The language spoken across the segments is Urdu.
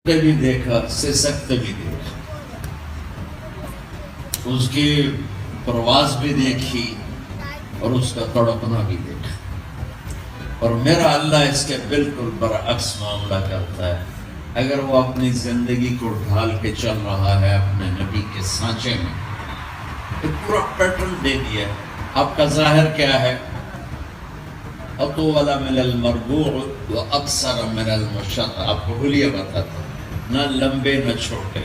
بھی دیکھا سکتے بھی دیکھا، اس کی پرواز بھی دیکھی اور اس کا تڑپنا بھی دیکھا، اور میرا اللہ اس کے بالکل برعکس معاملہ کرتا ہے۔ اگر وہ اپنی زندگی کو ڈھال کے چل رہا ہے اپنے نبی کے سانچے میں، ایک پورا پیٹرن دے دیا ہے۔ آپ کا ظاہر کیا ہے؟ اطول من المربوع واقصر من المشط۔ آپ کو بھولیا بتاتا، نہ لمبے نہ چھوٹے،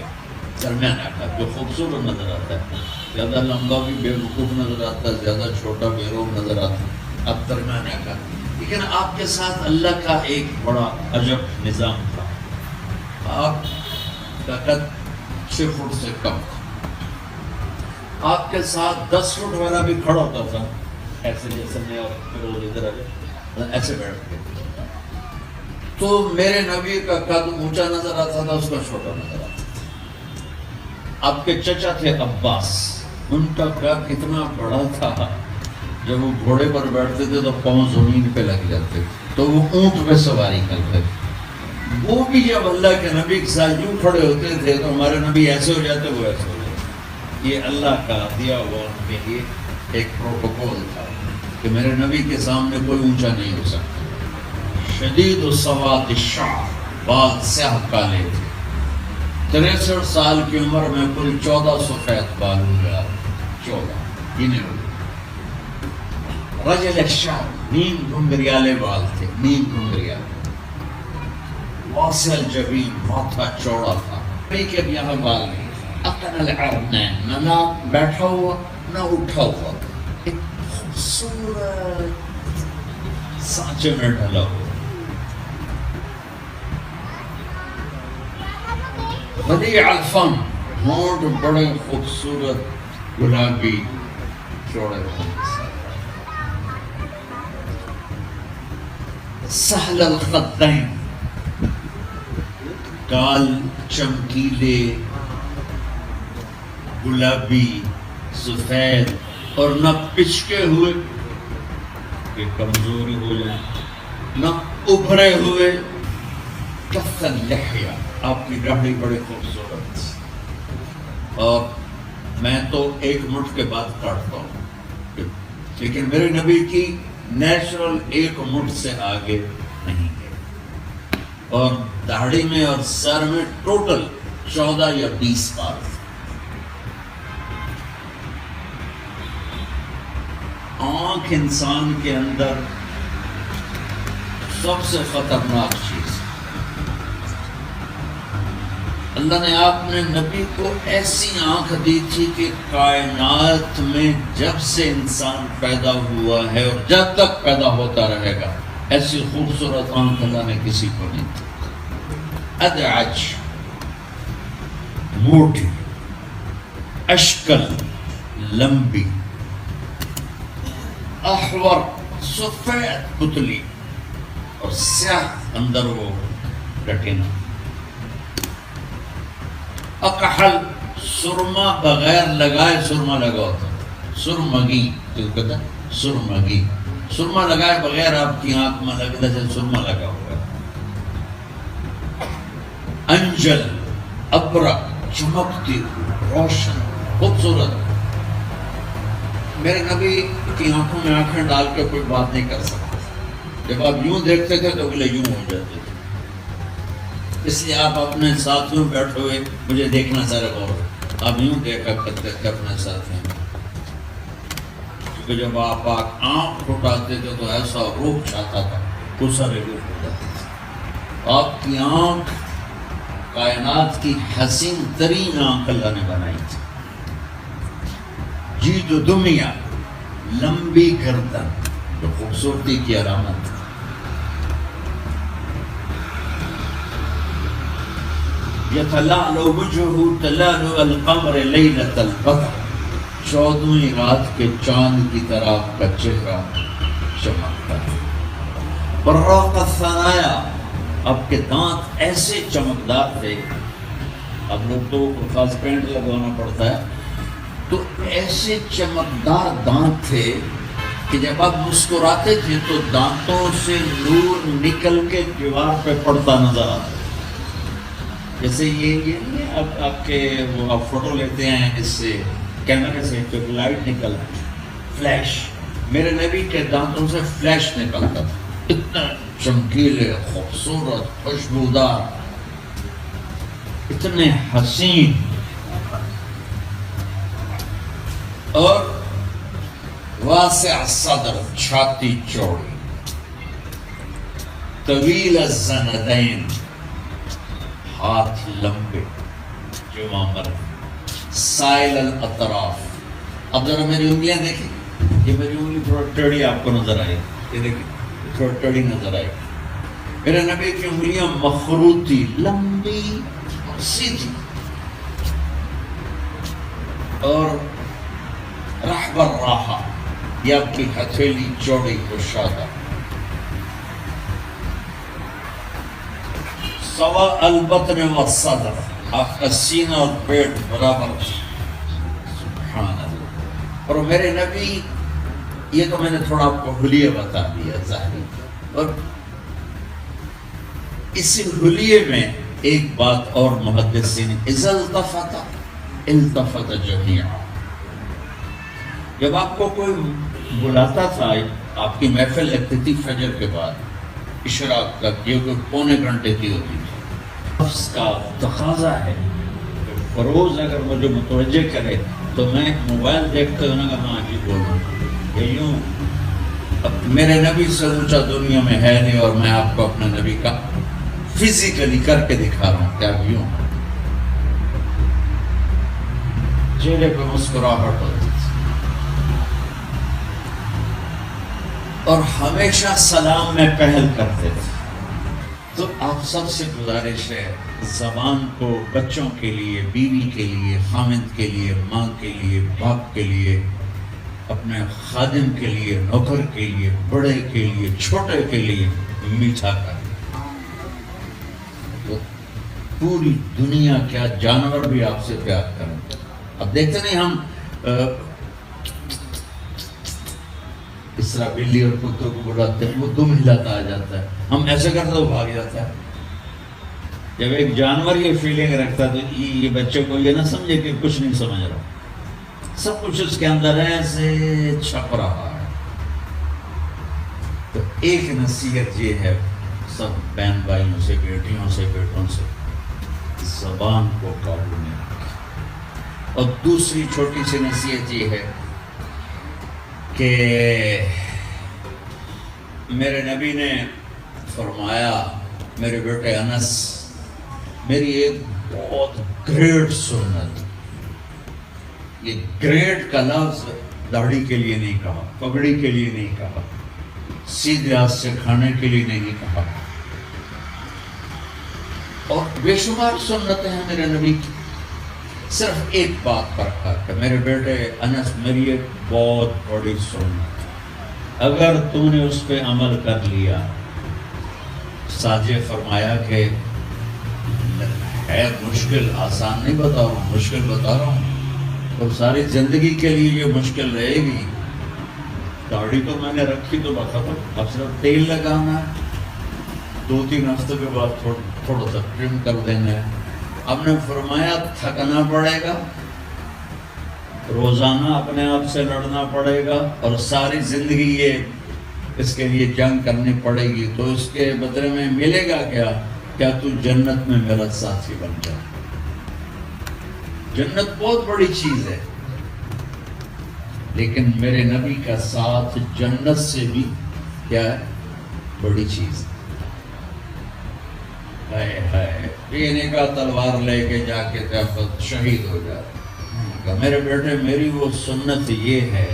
درمیان آتا، جو خوبصورت نظر آتا ہے۔ زیادہ لمبا بھی بے وقوف نظر آتا ہے، زیادہ چھوٹا بے روب نظر آتا ہے، اب درمیان آتا۔ لیکن آپ کے ساتھ اللہ کا ایک بڑا عجب نظام تھا۔ آپ کا قد 6 فٹ سے کم تھا، آپ کے ساتھ 10 فٹ والا بھی کھڑا ہوتا تھا، ایسے جیسے میں اور پھر وہ ادھر آ ایسے بیٹھ کے، تو میرے نبی کا قد اونچا نظر آتا تھا، اس کا چھوٹا نظر آتا تھا۔ آپ کے چچا تھے عباس، ان کا قد اتنا بڑا تھا، جب وہ گھوڑے پر بیٹھتے تھے تو پاؤں زمین پہ لگ جاتے، تو وہ اونٹ پہ سواری کرتے۔ وہ بھی جب اللہ کے نبی کے ساتھ یوں کھڑے ہوتے تھے تو ہمارے نبی ایسے ہو جاتے، وہ ایسے ہو جاتے۔ یہ اللہ کا دیا ہوا ان کے لیے ایک پروٹوکول تھا کہ میرے نبی کے سامنے کوئی اونچا نہیں ہو سکتا۔ شدید السواد الشعر، بال سیاہ کالے تھے، 63 سال کی عمر میں کل 14 سفید بال ہوئے، 14 گنے ہوئے۔ رجل الشعر، نیم گھنگریالے بال تھے، نیم گھنگریالے۔ واسع الجبین، ماتھا چوڑا تھا، کہ اب یہاں بال نہیں۔ اقن العرنین، نہ ناک بیٹھا ہوا نہ اٹھا ہوا، ایک خوبصورت سانچے میں ڈھلا ہوا۔ بدیع الفم، ہونٹ بڑے خوبصورت گلابی چوڑے ہوئے۔ سہل الخدین، گال چمکیلے گلابی سفید اور نہ پچکے ہوئے کہ کمزوری ہو جائے، نہ ابھرے ہوئے۔ کف اللحیہ، آپ کی داڑھی بڑے خوبصورت، اور میں تو 1 منٹ کے بعد کاٹتا ہوں، لیکن میرے نبی کی نیچرل 1 منٹ سے آگے نہیں ہے، اور داڑھی میں اور سر میں ٹوٹل 14 یا 20 بال۔ آنکھ انسان کے اندر سب سے خطرناک چیز، اللہ نے اپنے نبی کو ایسی آنکھ دی تھی کہ کائنات میں جب سے انسان پیدا ہوا ہے اور جب تک پیدا ہوتا رہے گا، ایسی خوبصورت آنکھ اللہ نے کسی کو نہیں دی۔ ادعج، موٹی، اشکل، لمبی، احور، سفید پتلی اور سیاہ اندر وہ رٹینا۔ اکحل، سرما بغیر لگائے سرما لگا ہوتا، سرمگی جو کہتا ہے، سرمگی، سرما لگائے بغیر آپ کی آنکھ میں لگتا ہے سرما لگا ہوا ہے۔ انجل، ابرق، چمکتی روشن، خوبصورت۔ میرے نبی کی آنکھوں میں آنکھیں ڈال کے کوئی بات نہیں کر سکتا، جب آپ یوں دیکھتے تھے تو اگلے یوں ہو جاتے تھے۔ اس لیے آپ اپنے ساتھیوں بیٹھے ہوئے مجھے دیکھنا ذرا غور، آپ یوں دیکھا کرتے تھے اپنے ساتھیوں، کیونکہ جب آپ آنکھ اٹھاتے تھے تو ایسا روح چھاتا تھا، دوسرے روح ہو جاتے تھے۔ آپ کی آنکھ کائنات کی حسین ترین آنکھ اللہ نے بنائی تھی۔ جید و دمیا، لمبی گردن، جو خوبصورتی کی علامت ہے۔ یتلألؤ وجهه تلألؤ القمر لیلۃ البدر، 14ویں رات کے چاند کی طرح آپ کا چہرہ چمکتا ہے۔ براق الثنایا، آپ کے دانت ایسے چمکدار تھے، اب لوگ تو خاص پینٹ لگانا پڑتا ہے، تو ایسے چمکدار دانت تھے کہ جب آپ مسکراتے تھے تو دانتوں سے نور نکل کے دیوار پہ پڑتا نظر آتا۔ جیسے یہ نہیں ہے آپ کے وہ آپ فوٹو لیتے ہیں اس سے کیمرے سے جو لائٹ نکلتی فلیش، میرے نبی کے دانتوں سے فلیش نکلتا تھا، اتنا چمکیلے، خوبصورت، خوشبودار، اتنے حسین، اور واسع صدر، چھاتی چوڑی، طویل الزندین، ہاتھ لمبے جو مامر، سائل الاطراف۔ اب ذرا میری انگلیاں دیکھیں، یہ میری انگلی تھوڑا ٹیڑھی آپ کو نظر آئے، یہ دیکھیں تھوڑا ٹیڑھی نظر آئے۔ میرے نبی کی انگلیاں مخروطی، لمبی اور سیدھی، اور رحب الراحہ، یہ آپ کی ہتھیلی چوڑی کشادہ، سوا البطن والصدر، آپ کا سینہ اور پیٹ برابر، سبحان اللہ۔ اور میرے نبی، یہ تو میں نے تھوڑا آپ کو حلیہ بتا دیا ظاہری، اور اس حلیے میں ایک بات اور محدثین، اذا التفت جميعا، جب آپ کو کوئی بلاتا تھا، آپ کی محفل لگتی تھی فجر کے بعد اشراق تک، یہ کوئی پونے گھنٹے کی ہوتی تھی، لفظ کا تقاضا ہے، فروز اگر مجھے متوجہ کرے تو میں موبائل دیکھتے ہونے کا ہاں جی بولوں، یہ یوں اب میرے نبی سے اونچا دنیا میں ہے نہیں، اور میں آپ کو اپنے نبی کا فزیکلی کر کے دکھا رہا ہوں، کیا یوں چہرے پہ مسکراہٹ ہوتی تھی، اور ہمیشہ سلام میں پہل کرتے تھے۔ تو آپ سب سے گزارش ہے، زبان کو بچوں کے لیے، بیوی کے لیے، خامند کے لیے، ماں کے لیے، باپ کے لیے، اپنے خادم کے لیے، نوکر کے لیے، بڑے کے لیے، چھوٹے کے لیے میٹھا کریں۔ تو پوری دنیا کیا جانور بھی آپ سے پیار کریں۔ اب دیکھتے نہیں ہم اس طرح بلی اور کتوں کو بلاتے ہیں، وہ دم ہلاتا آ جاتا ہے، ہم ایسے کرتے تو بھاگ جاتا ہے۔ جب ایک جانور یہ فیلنگ رکھتا تو یہ بچے کو یہ نہ سمجھے کہ کچھ نہیں سمجھ رہا، سب کچھ اس کے اندر ایسے چھپ رہا ہے۔ تو ایک نصیحت یہ ہے سب بہن بھائیوں سے، بیٹیوں سے، بیٹوں سے، زبان کو قابو میں رکھیں۔ اور دوسری چھوٹی سی نصیحت یہ ہے کہ میرے نبی نے فرمایا، میرے بیٹے انس، میری ایک بہت گریٹ سنت، یہ گریٹ کا لفظ داڑھی کے لیے نہیں کہا، پگڑی کے لیے نہیں کہا، سیدھے ہاتھ سے کھانے کے لیے نہیں کہا، اور بے شمار سنتیں ہیں میرے نبی کی، صرف ایک بات پر کہا کہ میرے بیٹے انس، میری ایک بہت بڑی سنت، اگر تو نے اس پہ عمل کر لیا، ساجے فرمایا کہ ہے مشکل، آسان نہیں بتا رہا ہوں، مشکل بتا رہا ہوں، اور ساری زندگی کے لیے یہ مشکل رہے گی۔ داڑھی تو میں نے رکھی تو بخبر، اب صرف تیل لگانا ہے، 2-3 ہفتے کے بعد تھوڑا سا ٹرم کر دینا ہے۔ اب نے فرمایا تھکنا پڑے گا، روزانہ اپنے آپ سے لڑنا پڑے گا، اور ساری زندگی یہ اس کے لیے جنگ کرنی پڑے گی، تو اس کے بدلے میں ملے گا کیا تو جنت میں میرا ساتھی بن جائے۔ جنت بہت بڑی چیز ہے، لیکن میرے نبی کا ساتھ جنت سے بھی کیا ہے، بڑی چیز ہے۔ یہ نہیں کہا تلوار لے کے جا کے شہید ہو جائے، میرے بیٹے میری وہ سنت یہ ہے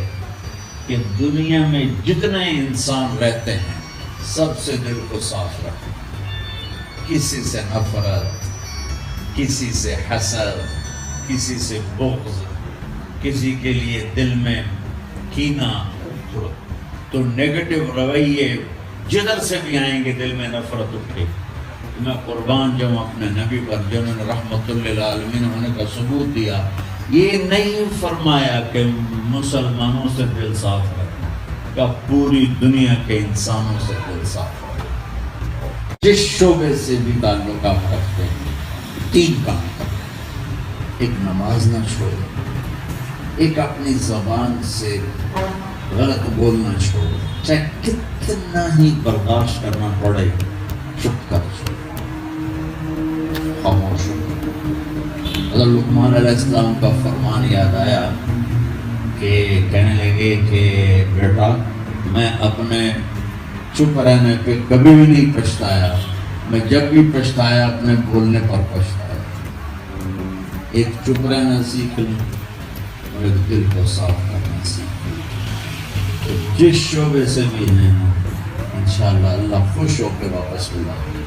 کہ دنیا میں جتنے انسان رہتے ہیں سب سے دل کو صاف رکھیں، کسی سے نفرت، کسی سے حسد، کسی سے بغض، کسی کے لیے دل میں کینہ، تو نیگیٹو رویے جدھر سے بھی آئیں گے دل میں نفرت اٹھے۔ میں قربان جاؤں اپنے نبی پر جنہوں نے رحمت للعالمین ہونے کا ثبوت دیا، یہ نہیں فرمایا کہ مسلمانوں سے دل صاف رکھنا، کہ پوری دنیا کے انسانوں سے دل صاف رکھنا، جس شعبے سے بھی تعلق آپ رکھتے ہیں۔ 3 کام کرو. ایک نماز نہ چھوڑو, ایک اپنی زبان سے غلط بولنا چھوڑو, چاہے کتنا ہی برداشت کرنا پڑے چپ کر چھوڑو, خاموش ہو. حضرت لقمان علیہ السلام کا فرمان یاد آیا کہ کہنے لگے کہ بیٹا میں اپنے چپ رہنے پہ کبھی بھی نہیں پچھتایا, میں جب بھی پچھتایا اپنے بولنے پر پچھتایا. ایک چپ رہنا سیکھ لیں اور ایک دل کو صاف کرنا سیکھ لیں. تو جس شعبے سے بھی ہیں انشاءاللہ اللہ خوش ہو کے واپس ملا.